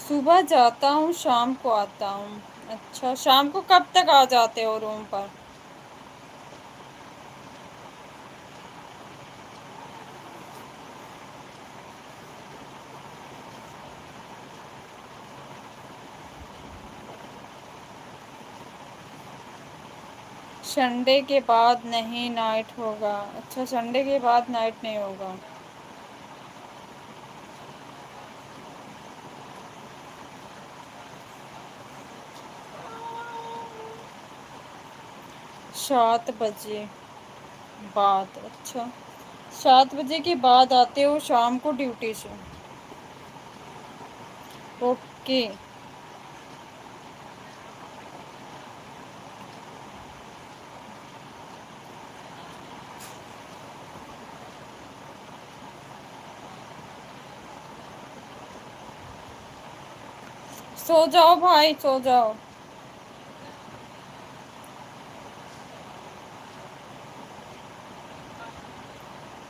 सुबह जाता हूँ, शाम को आता हूँ। अच्छा, शाम को कब तक आ जाते हो रूम पर? संडे के बाद नहीं नाइट होगा। अच्छा, संडे के बाद नाइट नहीं होगा। सात बजे बाद? अच्छा, 7 बजे के बाद आते हो शाम को ड्यूटी से? ओके। सो जाओ भाई, सो जाओ।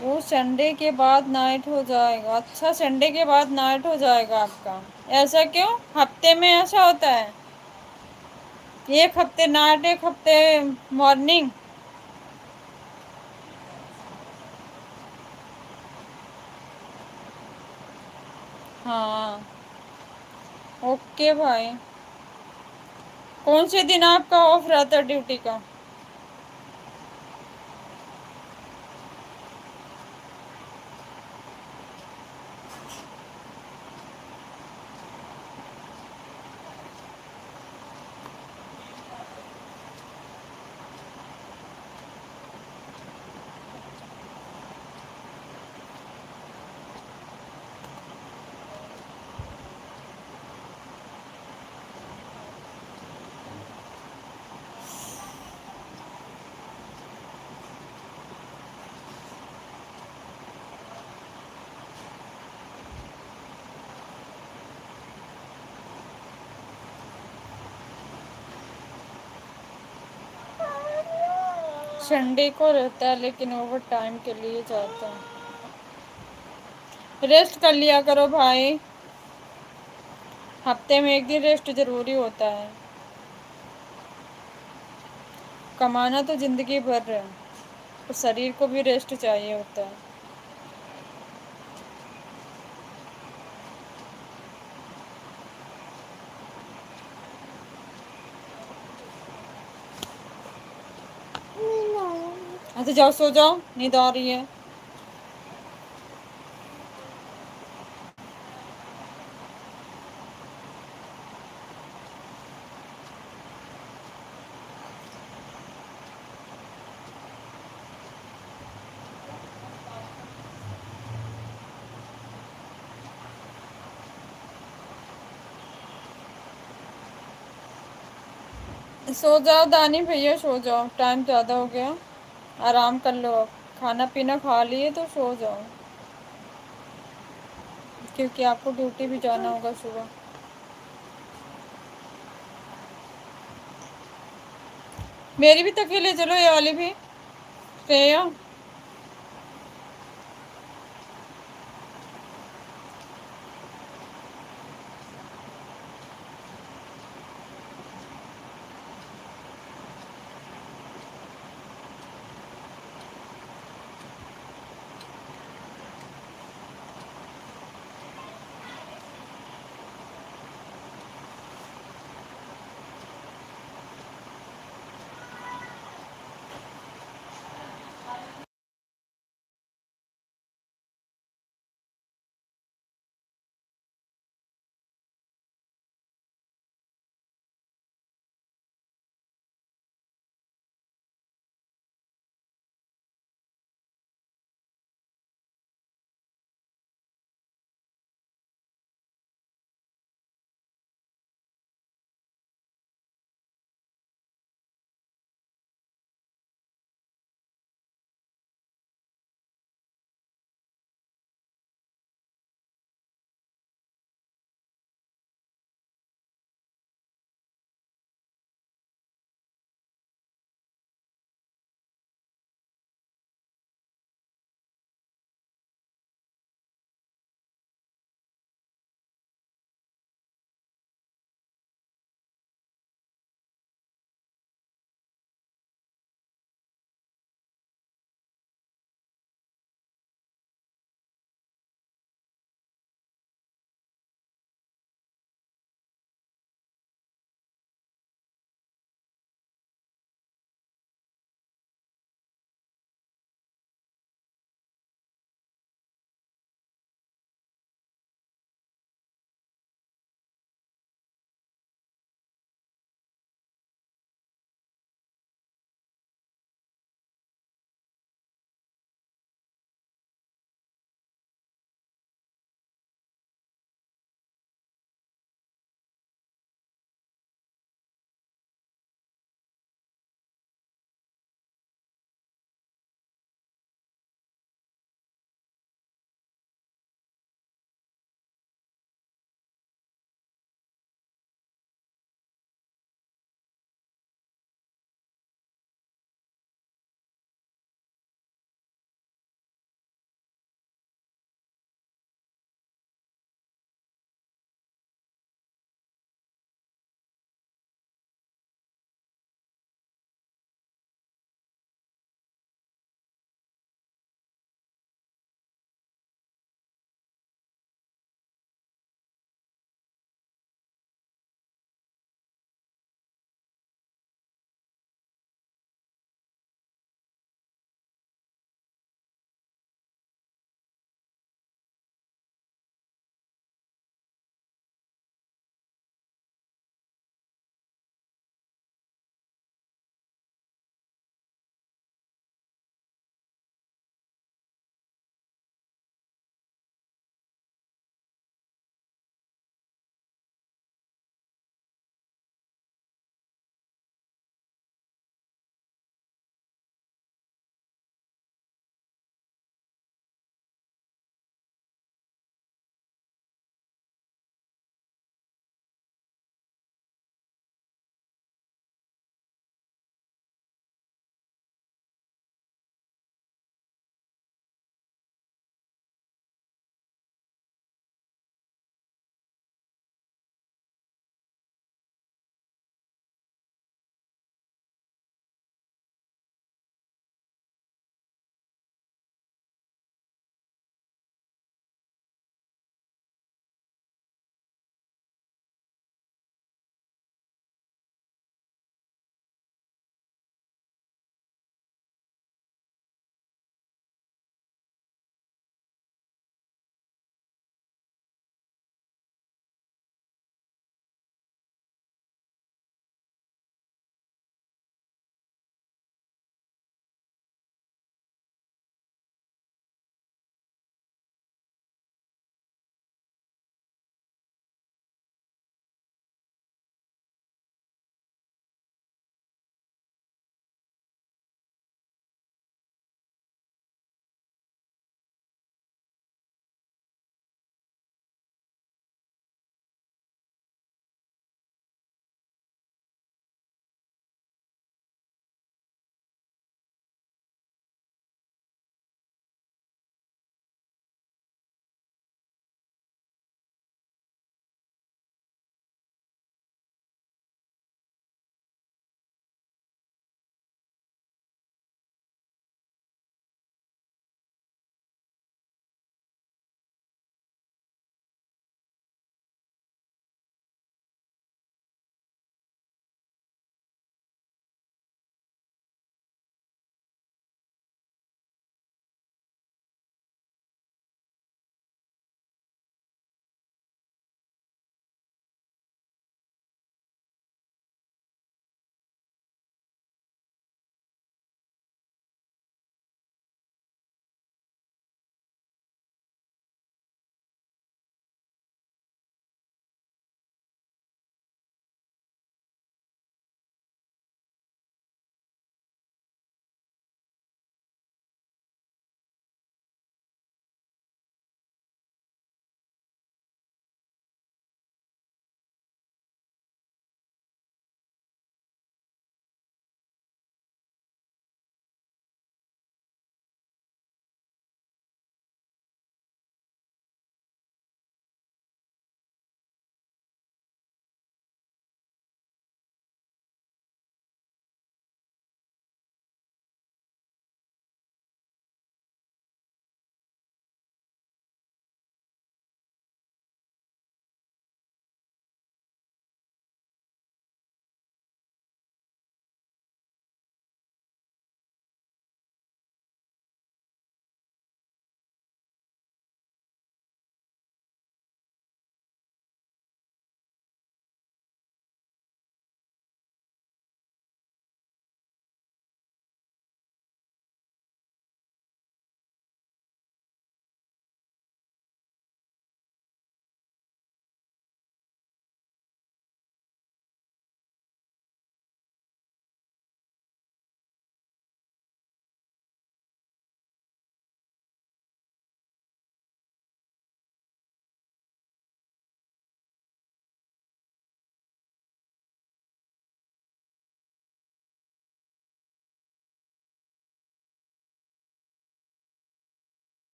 वो संडे के बाद नाइट हो जाएगा। अच्छा, संडे के बाद नाइट हो जाएगा आपका? ऐसा क्यों? हफ्ते में ऐसा होता है? एक हफ्ते नाइट, एक हफ्ते मॉर्निंग? हाँ, ओके भाई। कौन से दिन आपका ऑफ रहता है ड्यूटी का? संडे को रहता है, लेकिन ओवर टाइम के लिए जाता है। रेस्ट कर लिया करो भाई, हफ्ते में एक दिन रेस्ट जरूरी होता है। कमाना तो जिंदगी भर है, तो शरीर को भी रेस्ट चाहिए होता है। अच्छा जाओ, सो जाओ, नींद आ रही है। सो जाओ दानी भैया, सो जाओ, टाइम ज़्यादा हो गया। आराम कर लो अब, खाना पीना खा लिए तो सो जाओ, क्योंकि आपको ड्यूटी भी जाना होगा सुबह। मेरी भी तकिए ले चलो, ये वाली भी श्रेया।